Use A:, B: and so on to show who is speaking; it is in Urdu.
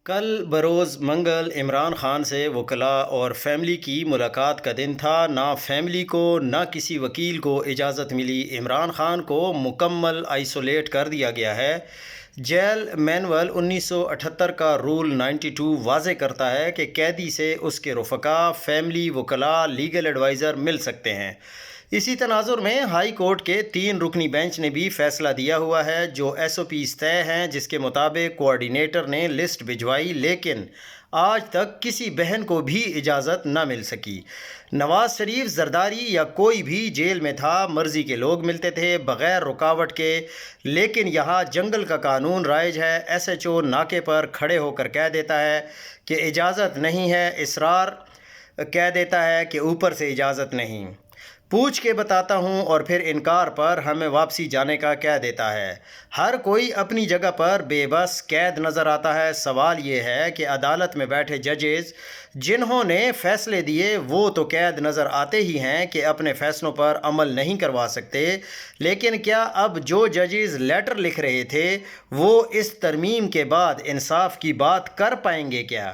A: کل بروز منگل عمران خان سے وکلاء اور فیملی کی ملاقات کا دن تھا۔ نہ فیملی کو نہ کسی وکیل کو اجازت ملی۔ عمران خان کو مکمل آئسولیٹ کر دیا گیا ہے۔ جیل مینول 1978 کا رول 92 واضح کرتا ہے کہ قیدی سے اس کے رفقا، فیملی، وکلاء، لیگل ایڈوائزر مل سکتے ہیں۔ اسی تناظر میں ہائی کورٹ کے 3 رکنی بینچ نے بھی فیصلہ دیا ہوا ہے۔ جو ایس او پیز طے ہیں جس کے مطابق کوآرڈینیٹر نے لسٹ بھجوائی، لیکن آج تک کسی بہن کو بھی اجازت نہ مل سکی۔ نواز شریف، زرداری یا کوئی بھی جیل میں تھا، مرضی کے لوگ ملتے تھے بغیر رکاوٹ کے، لیکن یہاں جنگل کا قانون رائج ہے۔ ایس ایچ او ناکے پر کھڑے ہو کر کہہ دیتا ہے کہ اجازت نہیں ہے، اسرار کہہ دیتا ہے کہ اوپر سے اجازت نہیں، پوچھ کے بتاتا ہوں، اور پھر انکار پر ہمیں واپسی جانے کا کہہ دیتا ہے۔ ہر کوئی اپنی جگہ پر بے بس قید نظر آتا ہے۔ سوال یہ ہے کہ عدالت میں بیٹھے ججز جنہوں نے فیصلے دیے وہ تو قید نظر آتے ہی ہیں کہ اپنے فیصلوں پر عمل نہیں کروا سکتے، لیکن کیا اب جو ججز لیٹر لکھ رہے تھے وہ اس ترمیم کے بعد انصاف کی بات کر پائیں گے کیا؟